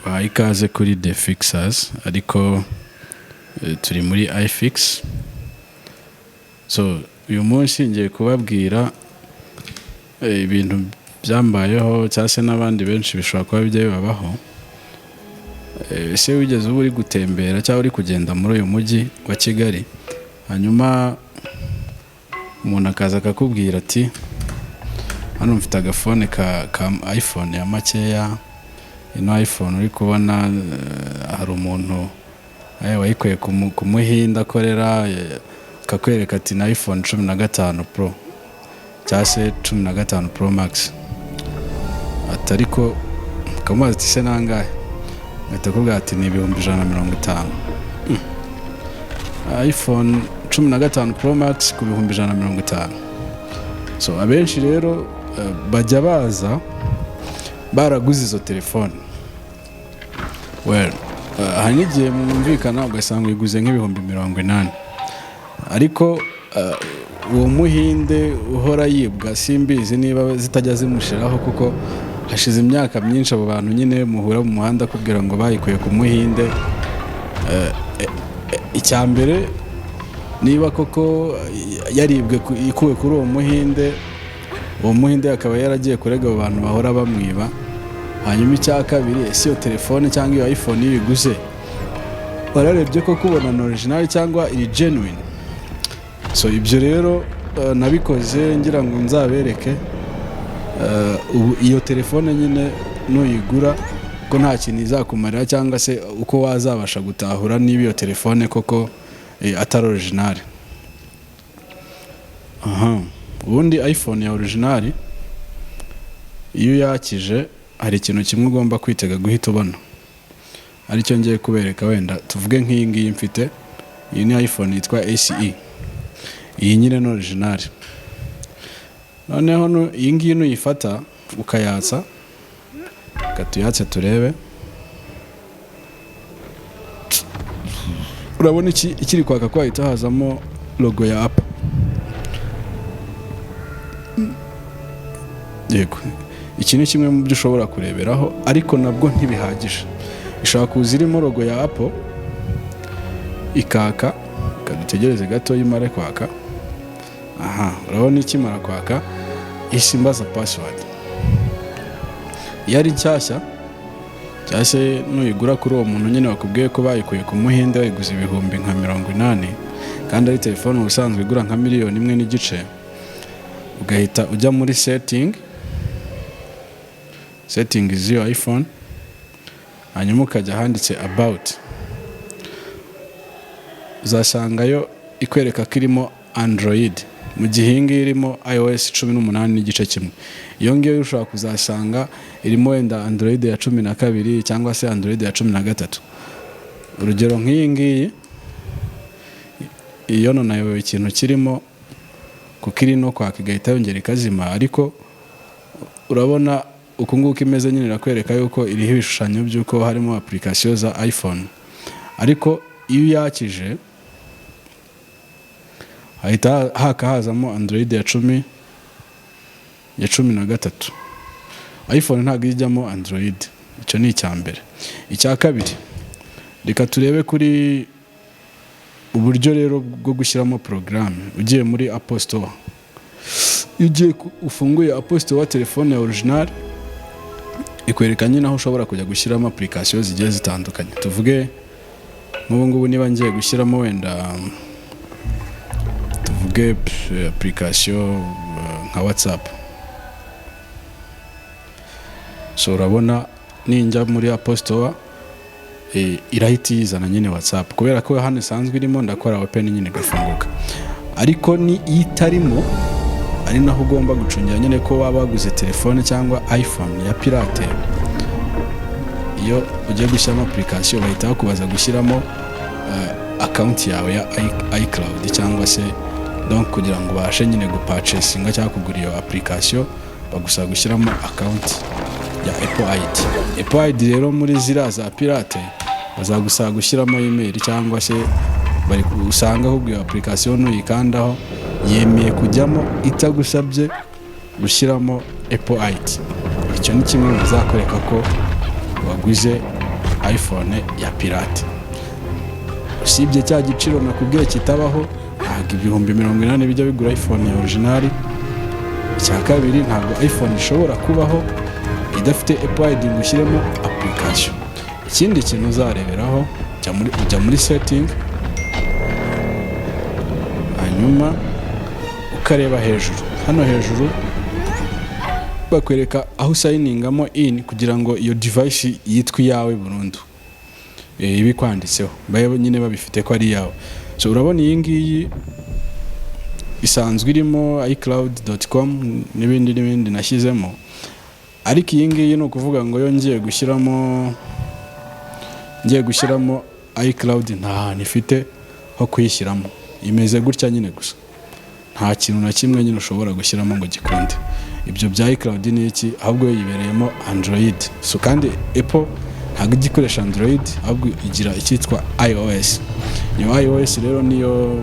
Bahaye ikaze kuri The Fixers ariko turi muri iFix. So uyu munsi ngiye kubabwira ibintu byambayeho cyase n'abandi benshi bishobora kuba bijya bibabaho. Ese wigeze uri gutembera cyangwa uri kugenda muri uyu mujyi wa Kigali, hanyuma umuntu akaza akakubwira ati hano mfite agafone ka iPhone ya makeya, ino iPhone uri kubona hari umuntu wayikuye ku Muhinda akorera, akakwereka ati na iPhone 15 Pro cyangwa se 15 Pro Max, atariko kamubaza ati se nangahe, ngahita akubwira ati ni 150. iPhone 15 Pro Max ku 150. So abenshi rero bajya baza baraguze izo telefone. Well, hari n'igihe mwumvikana ugasanga uyiguze nk'ibihumbi 80, ariko uwo Muhinde uhora yibwa simbizi niba zitajya zimushiraho, kuko hashize imyaka myinshi abo bantu nyine muhura mu muhanda kubwira ngo bayikuye ku Muhinde. Icyambere niba koko yaribwe ikuwe kuri uwo Muhinde, uwo Muhinde akaba yaragiye kurega abo bantu bahora bamwiba. Hanyuma icya kabiri, ese iyo telefone cyangwa iyo iPhone iyo iguze wararebye ko kubona ni original cyangwa iri genuine. So ibyo rero nabikoze ngira ngo nzabereke iyo telefone nyine nuyigura ko nta kintu izakumarira, cyangwa se uko wazabasha gutahura niba iyo telefone koko atari original. Ubundi iPhone ya original iyo yakije hari ikintu kimwe ugomba kwitega guhita ubona, aricyo ngiye kubereka. Wenda tuvuge nk'iyi ngiyi mfite, iyi ni iPhone yitwa SE, iyi nyine ni original. Noneho iyi ngiyi nuyifata ukayatsa, katuyatse turebe, urabona ikiri kwaka ko hahita hazamo logo ya Apple. Yego, iki ni kimwe mu byo ushobora kureberaho, ariko nabwo ntibihagije. Ishobora kuza irimo logo ya Apple ikaka, kadutegereze gato yimare kwaka. Urabona ikimara kwaka isimbaza password. Yari nshyashya cyangwa se nuyigura kuri uwo muntu nyine wakubwiye ko bayikuye ku Muhinde bayiguze ibihumbi nka 80, kandi ari telefone ubusanzwe igura nka 1.5 miliyoni, ugahita ujya muri settings z'iyo iPhone, hanyuma ukajya handitse about, uzasangayo ikwereka ko irimo Android, mu gihe ngiyi irimo iOS 18 n'igice kimwe. Iyo ngiyo ushobora kuzasanga irimo wenda Android ya 12 cyangwa se Android ya 13. Urugero nk'iyi ngiyi iyo nayo ikintu kirimo kuko iri no kwaka igahita yongera ikazima, ariko urabona uko nguko imeze nyine irakwereka yuko iriho ibishushanyo by'uko harimo application za iPhone. Ariko iyo yakije hahita hazamo Android ya 13. iPhone ntabwo ijyamo Android. Icyo ni icyambere. Icya kabiri, reka turebe kuri uburyo rero bwo gushyiramo program. Ugiye muri Apple Store, ugiye ufunguye Apple Store wa telefone ya original, ikwereka nyine aho ushobora kujya gushyiramo application zigiye zitandukanye. Tuvuge nk'ubu ngubu niba ngiye gushyiramo wenda tuvuge application nka WhatsApp. So urabona ninjya muri Apple Store irahita yizana nyine WhatsApp, kubera ko hano isanzwe irimo, ndakora open nyine gafunguka. Ariko ni itarimo, ari naho ugomba gucungira nyine ko waba waguze telefone cyangwa iPhone ya pirate. Iyo ugiye gushyiramo application bahita bakubaza gushyiramo account yawe ya iCloud, cyangwa se donc kugira ngo ubashe nyine gupurchasinga cyangwa kugura iyo application bagusaba gushyiramo account ya Apple ID. Apple ID rero muri zira za pirate bazagusaba gushyiramo email, cyangwa se bari usanga ahubwo iyo application nuyikandaho yemeye kujyamo itagusabye gushyiramo Apple ID. Icyo ni kimwe bizakwereka ko waguze iPhone ya pirate. Usibye cya giciro nakubwiye kitabaho, ntabwo 80,000 bijya bigura iPhone ya original. Icya kabiri, ntabwo iPhone ishobora kubaho idafite Apple ID ngo ushyiremo application. Ikindi kintu uzareberaho, ujya muri setting, hanyuma ukareba hejuru. Hano hejuru bakwereka aho signingamo in kugira ngo iyo device yitwe yawe burundu. Ibi kwanditseho baye nyine babifite ko ari yawe. So urabona iyi ngiyi isanzwe irimo iCloud.com n'ibindi nashyizemo, ariko iyi ngiyi ni ukuvuga ngo yo ngiye gushyiramo iCloud nta hantu ifite ho kuyishyiramo. Imeze gutya nyine gusa, nta kintu na kimwe nyine ushobora gushyiramo ngo gikunde. Ibyo bya iCloud ni iki? Ahubwo yibereyemo Android. So kandi Apple ntabwo igikoresha Android, ahubwo igira icyitwa iOS. Iyo iOS rero niyo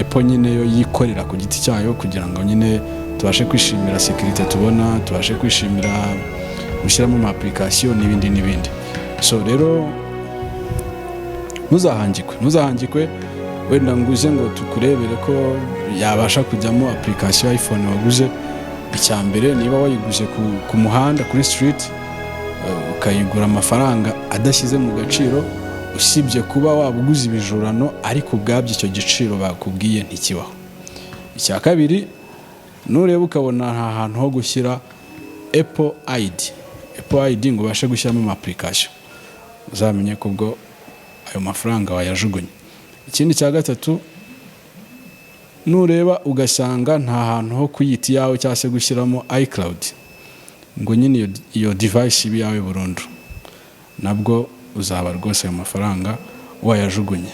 Apple nyine yo yikorera ku giti cyayo kugira ngo nyine tubashe kwishimira security tubona, tubashe kwishimira gushyiramo ama application n'ibindi. So rero ntuzahangikwe wenda nguze ngo tukurebere ko yabasha kujyamo application iPhone waguze. Icyambere, niba wayiguze ku muhanda kuri street, ukayigura amafaranga adashyize mu gaciro, usibye kuba wabuguze ibijurano, ariko ubwabyo icyo giciro bakubwiye ntikibaho. Icya kabiri, nureba ukabona nta hantu ho gushyira Apple ID ngo ubashe gushyiramo ama application, uzamenye ko ubwo ayo mafaranga wayajugunye. Ikindi cya gatatu, nureba ugasanga nta hantu ho kuyita yawe cyangwa se gushyiramo iCloud ngo nyine iyo device ibe yawe burundu, nabwo uzaba rwose ayo mafaranga wayajugunye.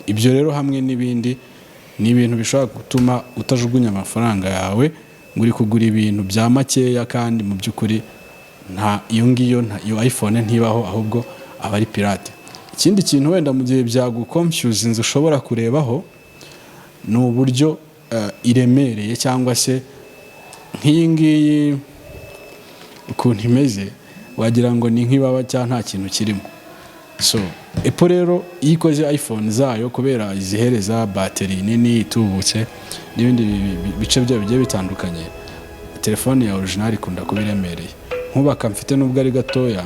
Ibyo rero hamwe n'ibindi ni ibintu bishobora gutuma utajugunya amafaranga yawe ngo uri kugura ibintu bya makeya, kandi mu by'ukuri iyo iPhone ntibaho, ahubwo aba ari pirate. Ikindi kintu wenda mu gihe byaguconfuse ushobora kurebaho ni uburyo iremereye, cyangwa se nk'iyi ngiyi ukuntu imeze wagira ngo ni nk'ibaba cyangwa nta kintu kirimo. So Apple rero iyo ikoze iPhone zayo, kubera izihereza bateri nini itubutse n'ibindi bice byayo bigiye bitandukanye, telefone ya original ikunda kuba iremereye. Nk'ubaka mfite nubwo ari gatoya,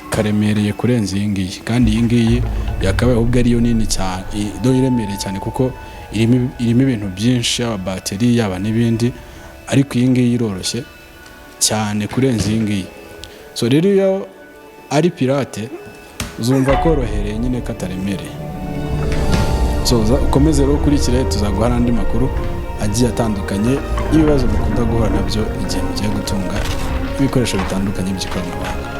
karemereye kurenza iyi ngiyi, kandi iyi ngiyi yakabaye ahubwo ariyo nini cyane, iremereye cyane kuko irimo ibintu byinshi, yaba bateri yaba n'ibindi, ariko iyi ngiyi iroroshye cyane kurenza iyi ngiyi. So rero iyo ari pirate uzumva korohereye nyine kataremereye. So ukomeze rero ukurikire, tuzaguha n'andi makuru agiye atandukanye y'ibibazo mukunda guhura nabyo igihe mugiye gutunga ibikoresho bitandukanye by'ikoranabuhanga.